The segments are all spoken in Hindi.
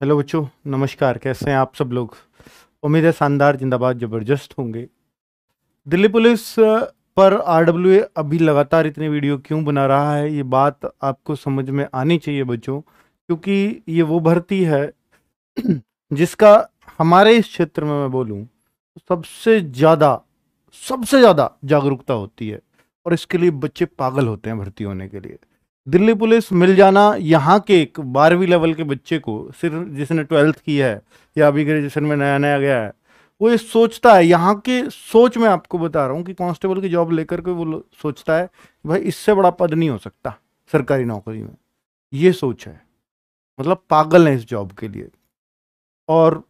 हेलो बच्चों, नमस्कार। कैसे हैं आप सब लोग? उम्मीद है शानदार, जिंदाबाद, जबरदस्त होंगे। दिल्ली पुलिस पर आरडब्ल्यूए अभी लगातार इतने वीडियो क्यों बना रहा है, ये बात आपको समझ में आनी चाहिए बच्चों, क्योंकि ये वो भर्ती है जिसका हमारे इस क्षेत्र में मैं बोलूं तो सबसे ज़्यादा जागरूकता होती है, और इसके लिए बच्चे पागल होते हैं भर्ती होने के लिए। दिल्ली पुलिस मिल जाना यहाँ के एक 12वीं लेवल के बच्चे को, सिर्फ जिसने 12th की है या अभी ग्रेजुएशन में नया नया गया है, वो ये सोचता है, यहाँ के सोच में आपको बता रहा हूँ कि कांस्टेबल की जॉब लेकर के वो सोचता है भाई इससे बड़ा पद नहीं हो सकता सरकारी नौकरी में। ये सोच है, मतलब पागल है इस जॉब के लिए। और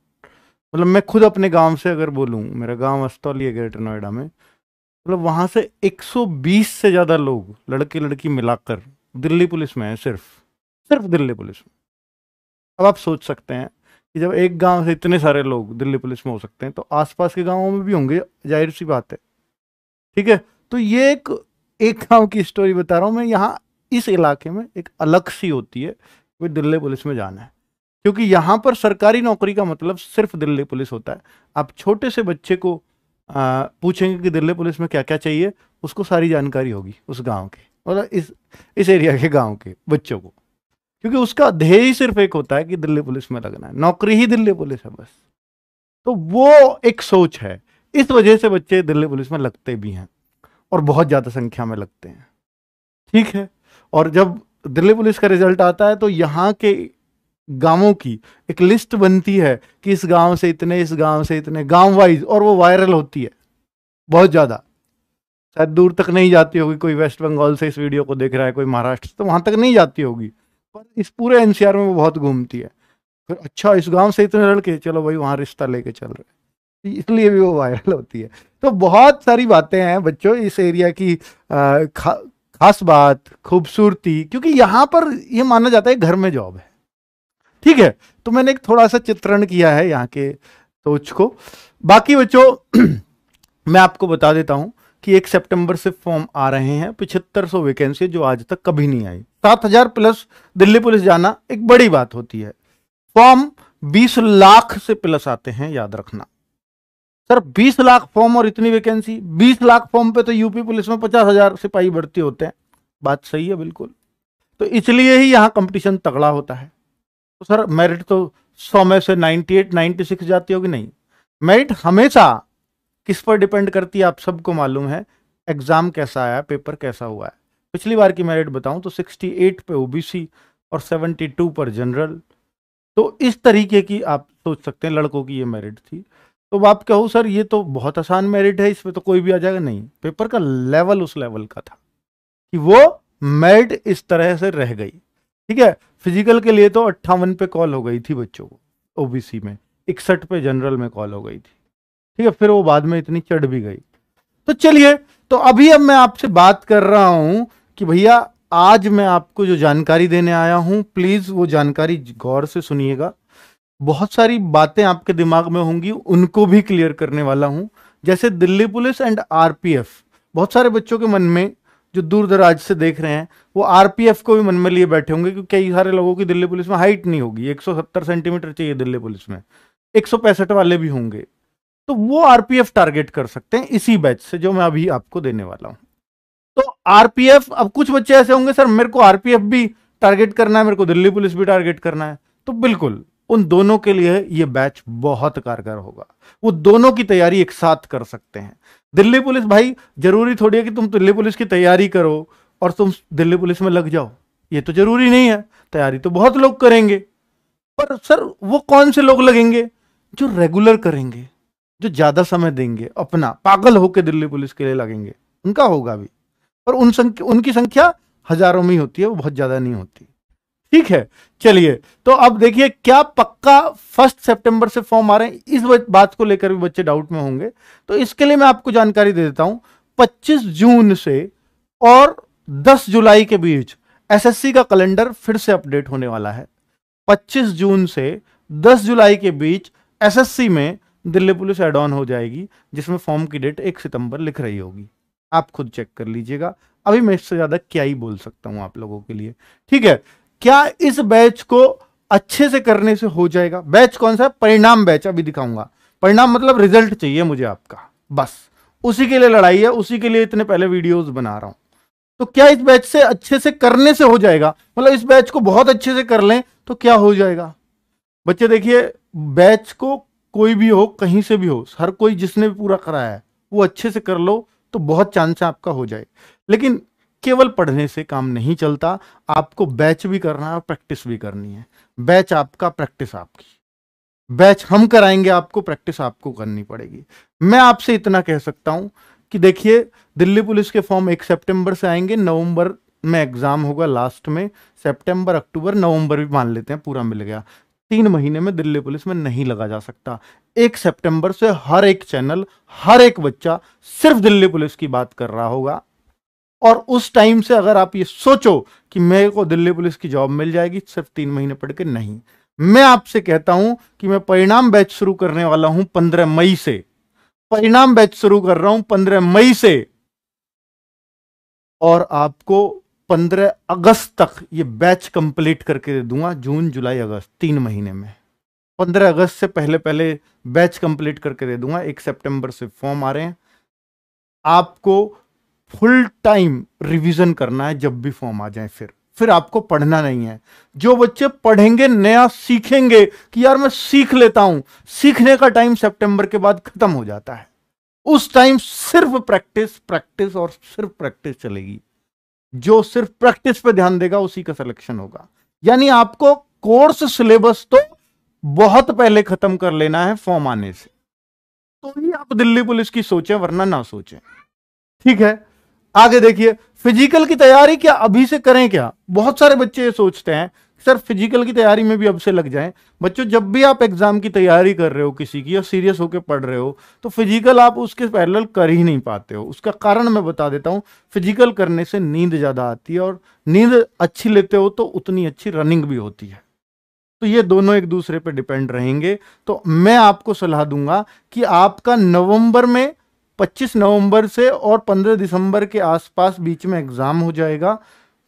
मतलब मैं खुद अपने गांव से अगर बोलूँ, मेरा गांव अस्तौली है ग्रेटर नोएडा में, मतलब वहां से 120 से ज्यादा लोग लड़के लड़की मिलाकर दिल्ली पुलिस में है, सिर्फ सिर्फ दिल्ली पुलिस में। अब आप सोच सकते हैं कि जब एक गांव से इतने सारे लोग दिल्ली पुलिस में हो सकते हैं तो आसपास के गांवों में भी होंगे, जाहिर सी बात है। ठीक है, तो ये एक एक गांव की स्टोरी बता रहा हूं मैं। यहाँ इस इलाके में एक अलग सी होती है कि दिल्ली पुलिस में जाना है, क्योंकि यहाँ पर सरकारी नौकरी का मतलब सिर्फ दिल्ली पुलिस होता है। आप छोटे से बच्चे को पूछेंगे कि दिल्ली पुलिस में क्या क्या चाहिए, उसको सारी जानकारी होगी उस गांव के, मतलब इस एरिया के गांव के बच्चों को, क्योंकि उसका ध्येय ही सिर्फ एक होता है कि दिल्ली पुलिस में लगना है, नौकरी ही दिल्ली पुलिस है बस। तो वो एक सोच है, इस वजह से बच्चे दिल्ली पुलिस में लगते भी हैं और बहुत ज़्यादा संख्या में लगते हैं। ठीक है, और जब दिल्ली पुलिस का रिजल्ट आता है तो यहाँ के गांवों की एक लिस्ट बनती है कि इस गांव से इतने, इस गांव से इतने, गांव वाइज, और वो वायरल होती है बहुत ज़्यादा। शायद दूर तक नहीं जाती होगी, कोई वेस्ट बंगाल से इस वीडियो को देख रहा है, कोई महाराष्ट्र, तो वहां तक नहीं जाती होगी, पर इस पूरे एनसीआर में वो बहुत घूमती है। फिर अच्छा, इस गांव से इतने लड़के, चलो भाई वहां रिश्ता लेके चल रहे, इसलिए भी वो वायरल होती है। तो बहुत सारी बातें हैं बच्चों इस एरिया की। खास बात खूबसूरती, क्योंकि यहाँ पर ये माना जाता है घर में जॉब है। ठीक है, तो मैंने एक थोड़ा सा चित्रण किया है यहाँ के सोच को। बाकी बच्चों मैं आपको बता देता हूं कि 1 सितंबर से फॉर्म आ रहे हैं, 7500 वैकेंसी जो आज तक कभी नहीं आई। 7000 प्लस दिल्ली पुलिस जाना एक बड़ी बात होती है। फॉर्म 20 लाख से प्लस आते हैं, याद रखना सर। 20 लाख फॉर्म और इतनी वैकेंसी, 20 लाख फॉर्म पे तो यूपी पुलिस में 50,000 सिपाही भर्ती होते हैं। बात सही है बिल्कुल। तो इसलिए ही यहाँ कंपटीशन तगड़ा होता है। तो सर मेरिट तो 100 में से 98 96 जाती होगी, नहीं। मेरिट हमेशा किस पर डिपेंड करती है, आप सबको मालूम है। एग्जाम कैसा आया, पेपर कैसा हुआ है। पिछली बार की मेरिट बताऊं तो 68 पे ओबीसी और 72 पर जनरल। तो इस तरीके की आप सोच सकते हैं लड़कों की ये मेरिट थी। तो आप कहो सर ये तो बहुत आसान मेरिट है, इसमें तो कोई भी आ जाएगा, नहीं। पेपर का लेवल उस लेवल का था कि वो मेरिट इस तरह से रह गई। ठीक है, फिजिकल के लिए तो 58 पे कॉल हो गई थी बच्चों को ओबीसी में, 61 पे जनरल में कॉल हो गई थी। ठीक है, फिर वो बाद में इतनी चढ़ भी गई। तो चलिए, तो अभी अब मैं आपसे बात कर रहा हूं कि भैया आज मैं आपको जो जानकारी देने आया हूं, प्लीज वो जानकारी गौर से सुनिएगा। बहुत सारी बातें आपके दिमाग में होंगी, उनको भी क्लियर करने वाला हूं। जैसे दिल्ली पुलिस एंड आरपीएफ, बहुत सारे बच्चों के मन में जो दूर दराज से देख रहे हैं, वो आरपीएफ को भी मन में लिए बैठे होंगे, क्योंकि कई सारे लोगों की दिल्ली पुलिस में हाइट नहीं होगी। 170 सेंटीमीटर चाहिए दिल्ली पुलिस में, 165 वाले भी होंगे। तो वो आरपीएफ टारगेट कर सकते हैं इसी बैच से जो मैं अभी आपको देने वाला हूं। तो आरपीएफ, अब कुछ बच्चे ऐसे होंगे सर मेरे को आरपीएफ भी टारगेट करना है, मेरे को दिल्ली पुलिस भी टारगेट करना है, तो बिल्कुल उन दोनों के लिए ये बैच बहुत कारगर होगा। वो दोनों की तैयारी एक साथ कर सकते हैं। दिल्ली पुलिस भाई, जरूरी थोड़ी है कि तुम दिल्ली पुलिस की तैयारी करो और तुम दिल्ली पुलिस में लग जाओ, ये तो जरूरी नहीं है। तैयारी तो बहुत लोग करेंगे, पर सर वो कौन से लोग लगेंगे? जो रेगुलर करेंगे, जो ज्यादा समय देंगे, अपना पागल होकर दिल्ली पुलिस के लिए लगेंगे, उनका होगा भी। पर उनकी संख्या हजारों में ही होती है, वो बहुत ज्यादा नहीं होती। ठीक है, चलिए, तो अब देखिए क्या पक्का 1 सितंबर से फॉर्म आ रहे हैं, इस बात को लेकर भी बच्चे डाउट में होंगे। तो इसके लिए मैं आपको जानकारी दे देता हूं। 25 जून से और 10 जुलाई के बीच एसएससी का कैलेंडर फिर से अपडेट होने वाला है। 25 जून से 10 जुलाई के बीच एसएससी में दिल्ली पुलिस एड ऑन हो जाएगी, जिसमें फॉर्म की डेट 1 सितंबर लिख रही होगी। आप खुद चेक कर लीजिएगा, अभी मैं इससे ज्यादा क्या ही बोल सकता हूं आप लोगों के लिए। ठीक है, क्या इस बैच को अच्छे से करने से हो जाएगा। बैच कौन सा है? परिणाम बैच, अभी दिखाऊंगा। परिणाम मतलब रिजल्ट चाहिए मुझे आपका, बस उसी के लिए लड़ाई है, उसी के लिए इतने पहले वीडियोस बना रहा हूं। तो क्या इस बैच से अच्छे से करने से हो जाएगा? मतलब इस बैच को बहुत अच्छे से कर लें तो क्या हो जाएगा? बच्चे देखिए, बैच को कोई भी हो, कहीं से भी हो, हर कोई जिसने भी पूरा कराया है वो अच्छे से कर लो तो बहुत चांस है आपका हो जाए। लेकिन केवल पढ़ने से काम नहीं चलता, आपको बैच भी करना है और प्रैक्टिस भी करनी है। बैच आपका, प्रैक्टिस आपकी। बैच हम कराएंगे आपको, प्रैक्टिस आपको करनी पड़ेगी। मैं आपसे इतना कह सकता हूं कि देखिए, दिल्ली पुलिस के फॉर्म 1 सितंबर से आएंगे, नवंबर में एग्जाम होगा लास्ट में, सितंबर अक्टूबर नवंबर भी मान लेते हैं पूरा मिल गया, 3 महीने में दिल्ली पुलिस में नहीं लगा जा सकता। 1 सितंबर से हर एक चैनल, हर एक बच्चा सिर्फ दिल्ली पुलिस की बात कर रहा होगा। और उस टाइम से अगर आप ये सोचो कि मेरे को दिल्ली पुलिस की जॉब मिल जाएगी सिर्फ 3 महीने पढ़ के, नहीं। मैं आपसे कहता हूं कि मैं परिणाम बैच शुरू करने वाला हूं 15 मई से। परिणाम बैच शुरू कर रहा हूं 15 मई से, और आपको 15 अगस्त तक ये बैच कंप्लीट करके दे दूंगा। जून जुलाई अगस्त 3 महीने में। 15 अगस्त से पहले पहले बैच कंप्लीट करके दे दूंगा। 1 सितंबर से फॉर्म आ रहे हैं। आपको फुल टाइम रिवीजन करना है जब भी फॉर्म आ जाए, फिर आपको पढ़ना नहीं है। जो बच्चे पढ़ेंगे, नया सीखेंगे कि यार मैं सीख लेता हूं, सीखने का टाइम सितंबर के बाद खत्म हो जाता है। उस टाइम सिर्फ प्रैक्टिस, प्रैक्टिस और सिर्फ प्रैक्टिस चलेगी। जो सिर्फ प्रैक्टिस पे ध्यान देगा उसी का सिलेक्शन होगा। यानी आपको कोर्स सिलेबस तो बहुत पहले खत्म कर लेना है फॉर्म आने से, तो ही आप दिल्ली पुलिस की सोचें, वरना ना सोचें। ठीक है, आगे देखिए, फिजिकल की तैयारी क्या अभी से करें क्या? बहुत सारे बच्चे ये सोचते हैं सर फिजिकल की तैयारी में भी अब से लग जाएं। बच्चों, जब भी आप एग्जाम की तैयारी कर रहे हो किसी की, और सीरियस होकर पढ़ रहे हो, तो फिजिकल आप उसके पैरेलल कर ही नहीं पाते हो। उसका कारण मैं बता देता हूं। फिजिकल करने से नींद ज्यादा आती है, और नींद अच्छी लेते हो तो उतनी अच्छी रनिंग भी होती है। तो ये दोनों एक दूसरे पे डिपेंड रहेंगे। तो मैं आपको सलाह दूंगा कि आपका नवंबर में 25 नवंबर से और 15 दिसंबर के आसपास बीच में एग्जाम हो जाएगा।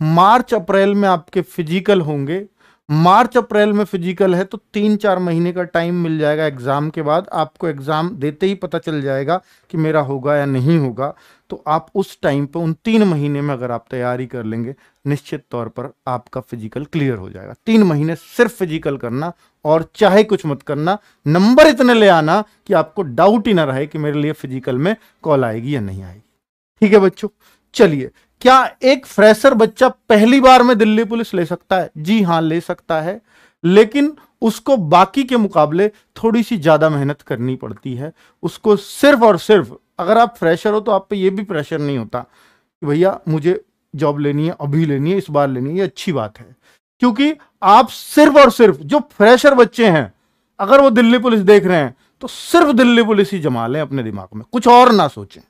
मार्च अप्रैल में आपके फिजिकल होंगे। मार्च अप्रैल में फिजिकल है तो 3-4 महीने का टाइम मिल जाएगा। एग्जाम के बाद आपको एग्जाम देते ही पता चल जाएगा कि मेरा होगा या नहीं होगा। तो आप उस टाइम पे उन 3 महीने में अगर आप तैयारी कर लेंगे, निश्चित तौर पर आपका फिजिकल क्लियर हो जाएगा। 3 महीने सिर्फ फिजिकल करना, और चाहे कुछ मत करना, नंबर इतने ले आना कि आपको डाउट ही ना रहे कि मेरे लिए फिजिकल में कॉल आएगी या नहीं आएगी। ठीक है बच्चों, चलिए, क्या एक फ्रेशर बच्चा पहली बार में दिल्ली पुलिस ले सकता है? जी हां, ले सकता है, लेकिन उसको बाकी के मुकाबले थोड़ी सी ज्यादा मेहनत करनी पड़ती है। उसको सिर्फ और सिर्फ, अगर आप फ्रेशर हो तो आप पे ये भी प्रेशर नहीं होता कि भैया मुझे जॉब लेनी है, अभी लेनी है, इस बार लेनी है। ये अच्छी बात है, क्योंकि आप सिर्फ और सिर्फ, जो फ्रेशर बच्चे हैं अगर वो दिल्ली पुलिस देख रहे हैं तो सिर्फ दिल्ली पुलिस ही जमा लें अपने दिमाग में, कुछ और ना सोचें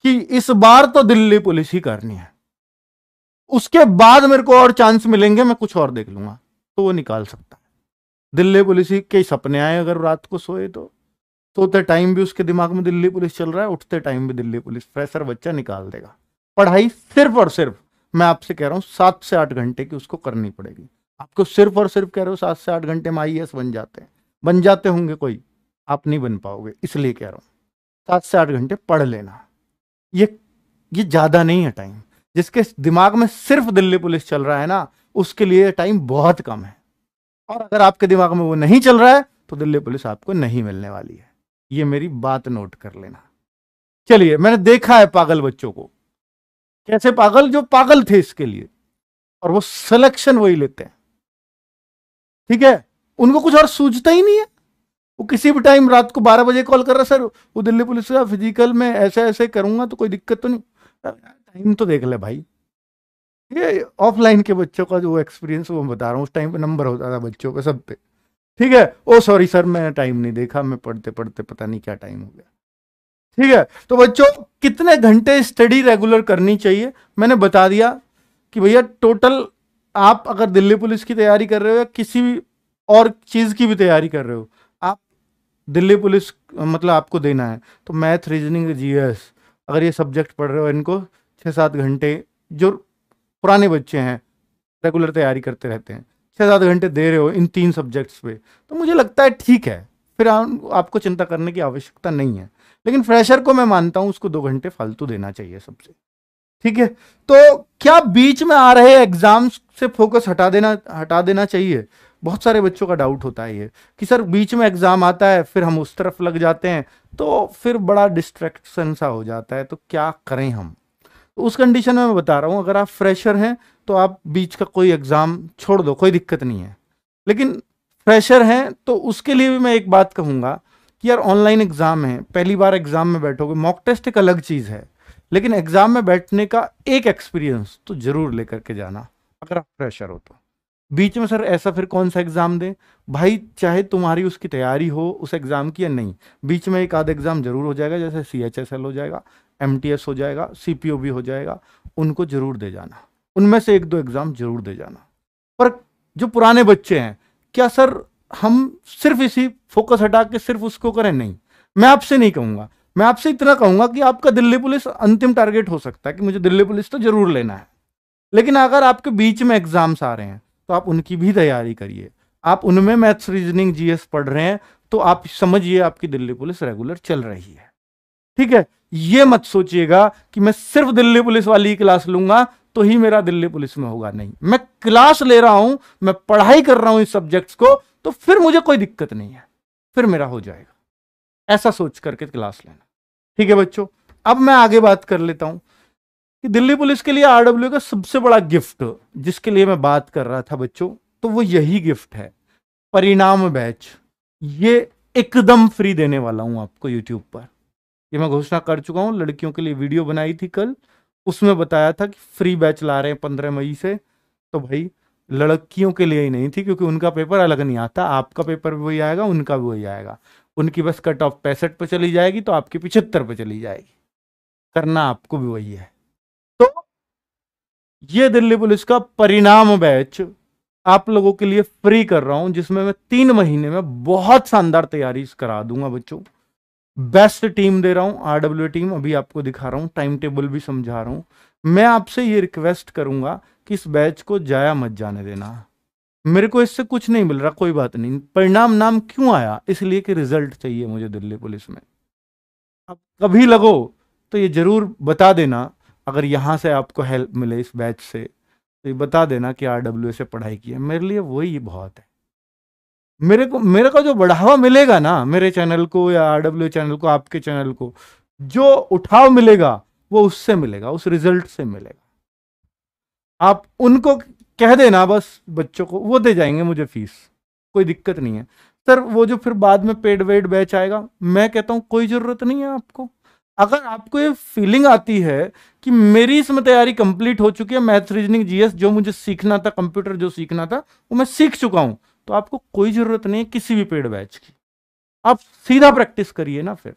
कि इस बार तो दिल्ली पुलिस ही करनी है, उसके बाद मेरे को और चांस मिलेंगे, मैं कुछ और देख लूंगा, तो वो निकाल सकता है। दिल्ली पुलिस ही के सपने आए अगर रात को सोए तो, सोते टाइम भी उसके दिमाग में दिल्ली पुलिस चल रहा है, उठते टाइम भी दिल्ली पुलिस, फ्रेशर बच्चा निकाल देगा। पढ़ाई सिर्फ और सिर्फ, मैं आपसे कह रहा हूं 7 से 8 घंटे की उसको करनी पड़ेगी। आपको सिर्फ और सिर्फ कह रहे हो 7 से 8 घंटे में आईएएस बन जाते हैं, बन जाते होंगे कोई, आप नहीं बन पाओगे, इसलिए कह रहा हूं 7 से 8 घंटे पढ़ लेना। ये ज्यादा नहीं है टाइम। जिसके दिमाग में सिर्फ दिल्ली पुलिस चल रहा है ना, उसके लिए टाइम बहुत कम है। और अगर आपके दिमाग में वो नहीं चल रहा है तो दिल्ली पुलिस आपको नहीं मिलने वाली है। ये मेरी बात नोट कर लेना। चलिए, मैंने देखा है पागल बच्चों को, कैसे पागल, जो पागल थे इसके लिए, और वो सिलेक्शन वही लेते हैं। ठीक है, उनको कुछ और सूझता ही नहीं है। वो किसी भी टाइम रात को 12 बजे कॉल कर रहा है, सर वो दिल्ली पुलिस का फिजिकल में ऐसे ऐसे करूंगा तो कोई दिक्कत तो नहीं। टाइम तो देख ले भाई। ये ऑफलाइन के बच्चों का जो एक्सपीरियंस वो बता रहा हूँ, उस टाइम पे नंबर होता था बच्चों पे, सब पे। ठीक है, ओ सॉरी सर, मैं टाइम नहीं देखा, मैं पढ़ते पढ़ते पता नहीं क्या टाइम हो गया। ठीक है, तो बच्चों कितने घंटे स्टडी रेगुलर करनी चाहिए मैंने बता दिया कि भैया टोटल, आप अगर दिल्ली पुलिस की तैयारी कर रहे हो या किसी भी और चीज की भी तैयारी कर रहे हो, आप दिल्ली पुलिस मतलब आपको देना है तो मैथ, रीजनिंग, जीएस, अगर ये सब्जेक्ट पढ़ रहे हो, इनको 6-7 घंटे, जो पुराने बच्चे हैं रेगुलर तैयारी करते रहते हैं, 6-7 घंटे दे रहे हो इन 3 सब्जेक्ट्स पे, तो मुझे लगता है ठीक है, फिर आपको चिंता करने की आवश्यकता नहीं है। लेकिन फ्रेशर को मैं मानता हूं उसको 2 घंटे फालतू देना चाहिए सबसे, ठीक है। तो क्या बीच में आ रहे एग्जाम्स से फोकस हटा देना चाहिए? बहुत सारे बच्चों का डाउट होता है ये कि सर बीच में एग्जाम आता है फिर हम उस तरफ लग जाते हैं, तो फिर बड़ा डिस्ट्रैक्शन सा हो जाता है, तो क्या करें हम? तो उस कंडीशन में मैं बता रहा हूं, अगर आप फ्रेशर हैं तो आप बीच का कोई एग्जाम छोड़ दो, कोई दिक्कत नहीं है। लेकिन फ्रेशर हैं तो उसके लिए भी मैं एक बात कहूंगा कि यार ऑनलाइन एग्जाम है, पहली बार एग्जाम में बैठोगे, मॉक टेस्ट एक अलग चीज है, लेकिन एग्जाम में बैठने का एक एक्सपीरियंस तो जरूर लेकर के जाना अगर आप फ्रेशर हो तो। बीच में सर ऐसा फिर कौन सा एग्जाम दे? भाई चाहे तुम्हारी उसकी तैयारी हो उस एग्जाम की या नहीं, बीच में एक आध एग्जाम जरूर हो जाएगा, जैसे CHSL हो जाएगा, MTS हो जाएगा, CPOB हो जाएगा, उनको जरूर दे जाना, उनमें से 1-2 एग्जाम जरूर दे जाना। पर जो पुराने बच्चे हैं, क्या सर हम सिर्फ इसी फोकस हटा के सिर्फ उसको करें? नहीं, मैं आपसे नहीं कहूंगा, मैं आपसे इतना कहूंगा कि आपका दिल्ली पुलिस अंतिम टारगेट हो सकता है कि मुझे दिल्ली पुलिस तो जरूर लेना है, लेकिन अगर आपके बीच में एग्जाम्स आ रहे हैं तो आप उनकी भी तैयारी करिए। आप उनमें मैथ्स, रीजनिंग, GS पढ़ रहे हैं तो आप समझिए आपकी दिल्ली पुलिस रेगुलर चल रही है, ठीक है। ये मत सोचिएगा कि मैं सिर्फ दिल्ली पुलिस वाली क्लास लूंगा तो ही मेरा दिल्ली पुलिस में होगा। नहीं, मैं क्लास ले रहा हूं, मैं पढ़ाई कर रहा हूं इस सब्जेक्ट्स को, तो फिर मुझे कोई दिक्कत नहीं है, फिर मेरा हो जाएगा। ऐसा सोच करके क्लास लेना, ठीक है बच्चों। अब मैं आगे बात कर लेता हूं कि दिल्ली पुलिस के लिए RW का सबसे बड़ा गिफ्ट जिसके लिए मैं बात कर रहा था बच्चों, तो वो यही गिफ्ट है, परिणाम बैच। ये एकदम फ्री देने वाला हूं आपको यूट्यूब पर, ये मैं घोषणा कर चुका हूं। लड़कियों के लिए वीडियो बनाई थी कल, उसमें बताया था कि फ्री बैच ला रहे हैं 15 मई से। तो भाई लड़कियों के लिए ही नहीं थी, क्योंकि उनका पेपर अलग नहीं आता, आपका पेपर भी वही आएगा, उनका भी वही आएगा। उनकी बस कट ऑफ 65 पे चली जाएगी तो आपकी 75 पे चली जाएगी, करना आपको भी वही है। तो ये दिल्ली पुलिस का परिणाम बैच आप लोगों के लिए फ्री कर रहा हूं, जिसमें मैं 3 महीने में बहुत शानदार तैयारी करा दूंगा बच्चों। बेस्ट टीम दे रहा हूं, RW टीम, अभी आपको दिखा रहा हूं, टाइम टेबल भी समझा रहा हूं। मैं आपसे ये रिक्वेस्ट करूंगा कि इस बैच को जाया मत जाने देना। मेरे को इससे कुछ नहीं मिल रहा, कोई बात नहीं। परिणाम नाम क्यों आया? इसलिए कि रिजल्ट चाहिए मुझे दिल्ली पुलिस में। अब कभी लगो तो ये जरूर बता देना, अगर यहां से आपको हेल्प मिले इस बैच से तो ये बता देना कि RW से पढ़ाई की है, मेरे लिए वही बहुत है। मेरे को जो बढ़ावा मिलेगा ना मेरे चैनल को या RW चैनल को, आपके चैनल को, जो उठाव मिलेगा वो उससे मिलेगा, उस रिजल्ट से मिलेगा। आप उनको कह देना बस, बच्चों को, वो दे जाएंगे मुझे फीस, कोई दिक्कत नहीं है। सर वो जो फिर बाद में पेड वेड बैच आएगा, मैं कहता हूं कोई जरूरत नहीं है आपको। अगर आपको ये फीलिंग आती है कि मेरी इसमें तैयारी कंप्लीट हो चुकी है, मैथ, रीजनिंग, GS जो मुझे सीखना था, कंप्यूटर जो सीखना था वो मैं सीख चुका हूं, तो आपको कोई जरूरत नहीं है किसी भी पेड बैच की, आप सीधा प्रैक्टिस करिए ना फिर,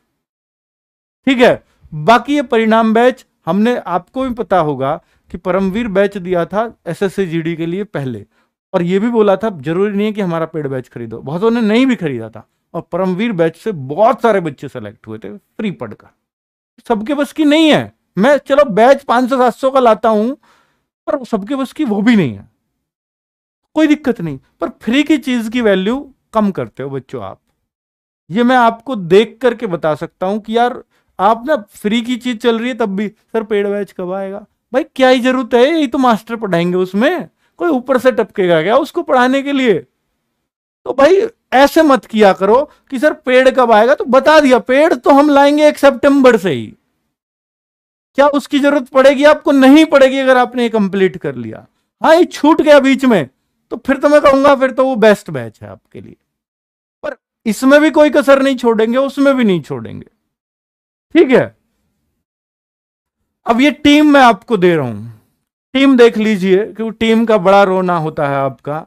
ठीक है। बाकी ये परिणाम बैच, हमने, आपको भी पता होगा कि परमवीर बैच दिया था SSC GD के लिए पहले, और ये भी बोला था जरूरी नहीं है कि हमारा पेड बैच खरीदो, बहुतों ने नहीं भी खरीदा था, और परमवीर बैच से बहुत सारे बच्चे सेलेक्ट हुए थे फ्री पढ़कर। सबके बस की नहीं है, मैं चलो बैच 500-700 का लाता हूं, पर सबके बस की वो भी नहीं है, कोई दिक्कत नहीं। पर फ्री की चीज की वैल्यू कम करते हो बच्चों आप, ये मैं आपको देख करके बता सकता हूं कि यार आप ना, फ्री की चीज चल रही है तब भी सर पेड बैच कब आएगा? भाई क्या ही जरूरत है, यही तो मास्टर पढ़ाएंगे, उसमें कोई ऊपर से टपकेगा क्या उसको पढ़ाने के लिए? तो भाई ऐसे मत किया करो कि सर पेड कब आएगा, तो बता दिया पेड तो हम लाएंगे 1 सितंबर से ही। क्या उसकी जरूरत पड़ेगी आपको? नहीं पड़ेगी अगर आपने ये कंप्लीट कर लिया। हाँ ये छूट गया बीच में तो फिर तो मैं कहूंगा फिर तो वो बेस्ट बैच है आपके लिए, पर इसमें भी कोई कसर नहीं छोड़ेंगे, उसमें भी नहीं छोड़ेंगे, ठीक है। अब ये टीम मैं आपको दे रहा हूं, टीम देख लीजिए क्योंकि टीम का बड़ा रोना होता है आपका।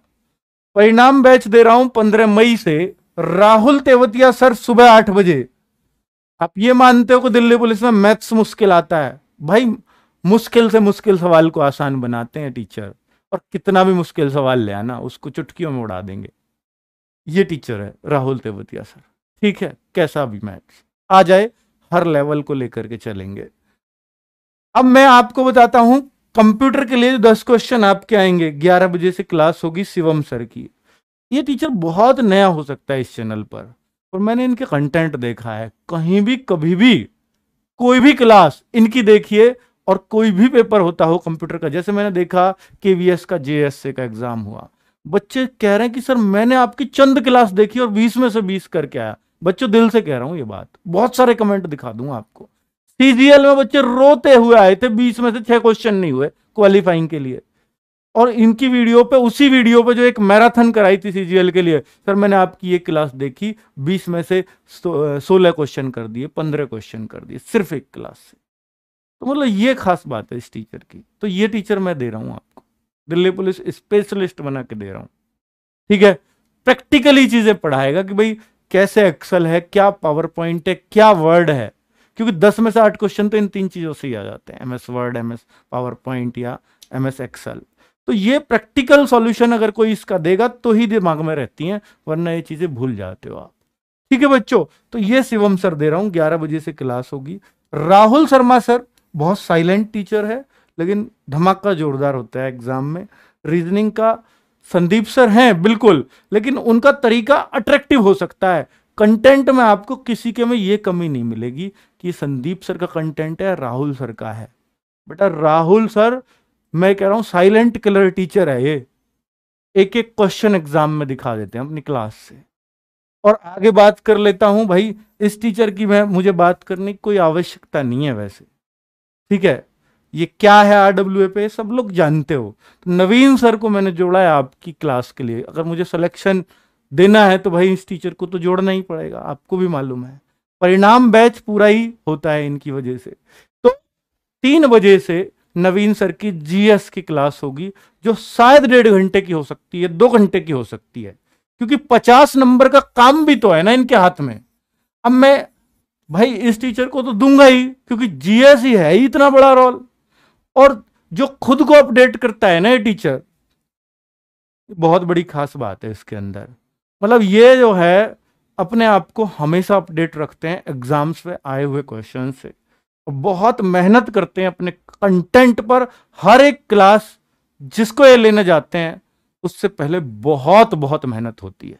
परिणाम बैच दे रहा हूं 15 मई से, राहुल तेवतिया सर सुबह 8 बजे। आप ये मानते हो कि दिल्ली पुलिस में मैथ्स मुश्किल आता है? भाई मुश्किल से मुश्किल सवाल को आसान बनाते हैं टीचर, और कितना भी मुश्किल सवाल ले आना उसको चुटकियों में उड़ा देंगे। ये टीचर है राहुल तेवतिया सर, ठीक है। कैसा भी मैथ्स आ जाए, हर लेवल को लेकर के चलेंगे। अब मैं आपको बताता हूं कंप्यूटर के लिए 10 क्वेश्चन आपके आएंगे, 11 बजे से क्लास होगी शिवम सर की। ये टीचर बहुत नया हो सकता है इस चैनल पर, और मैंने इनके कंटेंट देखा है, कहीं भी कभी भी कोई भी क्लास इनकी देखिए, और कोई भी पेपर होता हो कंप्यूटर का, जैसे मैंने देखा केवीएस का जेएसए का एग्जाम हुआ, बच्चे कह रहे हैं कि सर मैंने आपकी चंद क्लास देखी और 20 में से 20 करके आया। बच्चों दिल से कह रहा हूं ये बात, बहुत सारे कमेंट दिखा दूंगा आपको। सीजीएल में बच्चे रोते हुए आए थे, 20 में से 6 क्वेश्चन नहीं हुए क्वालिफाइंग के लिए। और इनकी वीडियो पे, उसी वीडियो पे जो एक मैराथन कराई थी सीजीएल के लिए, सर मैंने आपकी ये क्लास देखी, 20 में से 16 क्वेश्चन कर दिए, 15 क्वेश्चन कर दिए सिर्फ एक क्लास से। तो मतलब ये खास बात है इस टीचर की। तो ये टीचर मैं दे रहा हूं आपको, दिल्ली पुलिस स्पेशलिस्ट बना के दे रहा हूं, ठीक है। प्रैक्टिकली चीजें पढ़ाएगा कि भाई कैसे एक्सेल है, क्या पावर पॉइंट है, क्या वर्ड है, क्योंकि 10 में से 8 क्वेश्चन तो इन 3 चीजों से ही आ जाते हैं, MS word, MS power point या एमएस एक्सेल। तो ये प्रैक्टिकल सॉल्यूशन अगर कोई इसका देगा तो ही दिमाग में रहती हैं, वरना ये चीजें भूल जाते हो आप, ठीक है बच्चों। तो ये शिवम सर दे रहा हूं, 11 बजे से क्लास होगी। राहुल शर्मा सर बहुत साइलेंट टीचर है, लेकिन धमाका जोरदार होता है एग्जाम में। रीजनिंग का संदीप सर हैं बिल्कुल, लेकिन उनका तरीका अट्रैक्टिव हो सकता है। कंटेंट में आपको किसी के में ये कमी नहीं मिलेगी कि संदीप सर का कंटेंट है, राहुल सर का है। बेटा राहुल सर, मैं कह रहा हूं साइलेंट किलर टीचर है ये, एक एक क्वेश्चन एग्जाम में दिखा देते हैं अपनी क्लास से। और आगे बात कर लेता हूं भाई, इस टीचर की मुझे बात करने की कोई आवश्यकता नहीं है वैसे, ठीक है। ये क्या है आरडब्ल्यूए पे सब लोग जानते हो। तो नवीन सर को मैंने जोड़ा है आपकी क्लास के लिए, अगर मुझे सिलेक्शन देना है तो भाई इस टीचर को तो जोड़ना ही पड़ेगा, आपको भी मालूम है। परिणाम बैच पूरा ही होता है इनकी वजह से। तो 3 बजे से नवीन सर की जीएस की क्लास होगी, जो शायद 1.5 घंटे की हो सकती है, 2 घंटे की हो सकती है, क्योंकि 50 नंबर का काम भी तो है ना इनके हाथ में। अब मैं भाई इस टीचर को तो दूंगा ही, क्योंकि जीएस ही है ही इतना बड़ा रोल, और जो खुद को अपडेट करता है ना ये टीचर, बहुत बड़ी खास बात है इसके अंदर। मतलब ये जो है अपने आप को हमेशा अपडेट रखते हैं एग्जाम्स पे आए हुए क्वेश्चन से, बहुत मेहनत करते हैं अपने कंटेंट पर। हर एक क्लास जिसको ये लेने जाते हैं उससे पहले बहुत बहुत मेहनत होती है।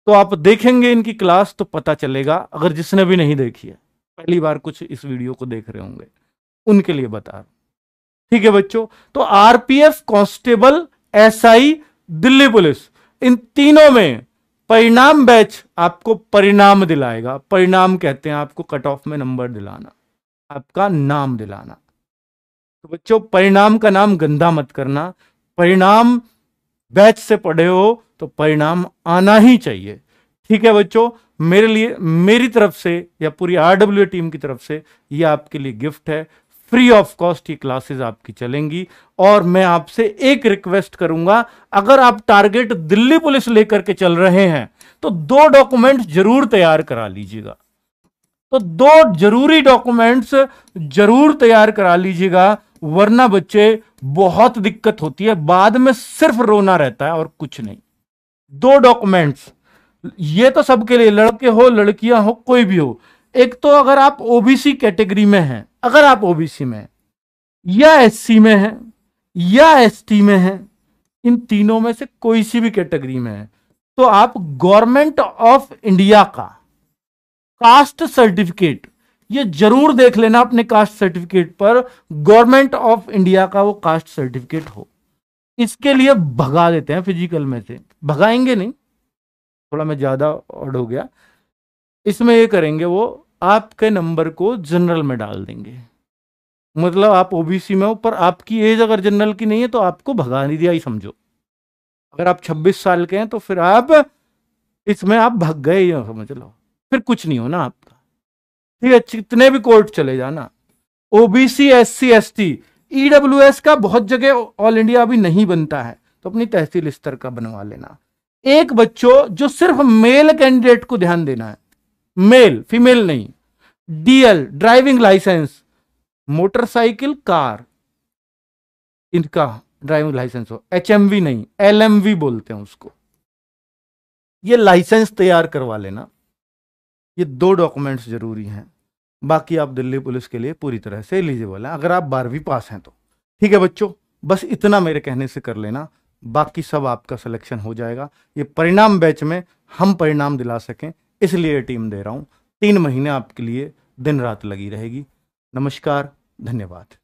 तो आप देखेंगे इनकी क्लास तो पता चलेगा, अगर जिसने भी नहीं देखी है, पहली बार कुछ इस वीडियो को देख रहे होंगे, उनके लिए बता रहा हूं, ठीक है बच्चों। तो RPF, constable, SI, Delhi police, इन तीनों में परिणाम बैच आपको परिणाम दिलाएगा। परिणाम कहते हैं आपको कट ऑफ में नंबर दिलाना, आपका नाम दिलाना। तो बच्चों परिणाम का नाम गंदा मत करना, परिणाम बैच से पढ़े हो तो परिणाम आना ही चाहिए, ठीक है बच्चों। मेरे लिए, मेरी तरफ से या पूरी आरडब्ल्यू टीम की तरफ से ये आपके लिए गिफ्ट है। फ्री ऑफ कॉस्ट ये क्लासेस आपकी चलेंगी। और मैं आपसे एक रिक्वेस्ट करूंगा, अगर आप टारगेट दिल्ली पुलिस लेकर के चल रहे हैं तो 2 डॉक्यूमेंट्स जरूर तैयार करा लीजिएगा। तो 2 जरूरी डॉक्यूमेंट्स जरूर तैयार करा लीजिएगा, वरना बच्चे बहुत दिक्कत होती है, बाद में सिर्फ रोना रहता है और कुछ नहीं। 2 डॉक्यूमेंट्स, ये तो सबके लिए, लड़के हो लड़कियां हो कोई भी हो। एक तो अगर आप ओबीसी कैटेगरी में हैं, अगर आप ओबीसी में या एससी में हैं या एसटी में हैं, इन तीनों में से कोई सी भी कैटेगरी में है, तो आप गवर्नमेंट ऑफ इंडिया का कास्ट सर्टिफिकेट ये जरूर देख लेना अपने कास्ट सर्टिफिकेट पर, गवर्नमेंट ऑफ इंडिया का वो कास्ट सर्टिफिकेट हो। इसके लिए भगा देते हैं फिजिकल में से, भगाएंगे नहीं, थोड़ा मैं ज्यादा ऑड हो गया, इसमें ये करेंगे वो आपके नंबर को जनरल में डाल देंगे। मतलब आप ओबीसी में हो पर आपकी एज अगर जनरल की नहीं है तो आपको भगा नहीं दिया ही समझो। अगर आप 26 साल के हैं तो फिर आप इसमें आप भग गए ही समझ लो, फिर कुछ नहीं हो ना आपका, ठीक है। कितने भी कोर्ट चले जाना, ओबीसी, एससी, एसटी, ईडब्ल्यूएस का बहुत जगह ऑल इंडिया अभी नहीं बनता है, तो अपनी तहसील स्तर का बनवा लेना। एक बच्चों जो सिर्फ मेल कैंडिडेट को ध्यान देना है, मेल फीमेल नहीं, DL driving licence, motorcycle car, इनका ड्राइविंग लाइसेंस हो, एचएमवी नहीं एलएमवी बोलते हैं उसको, ये लाइसेंस तैयार करवा लेना। ये 2 डॉक्यूमेंट्स जरूरी हैं, बाकी आप दिल्ली पुलिस के लिए पूरी तरह से एलिजिबल हैं अगर आप 12वीं पास हैं तो। ठीक है बच्चों, बस इतना मेरे कहने से कर लेना, बाकी सब आपका सिलेक्शन हो जाएगा। ये परिणाम बैच में हम परिणाम दिला सकें इसलिए ये टीम दे रहा हूं। 3 महीने आपके लिए दिन रात लगी रहेगी। नमस्कार, धन्यवाद।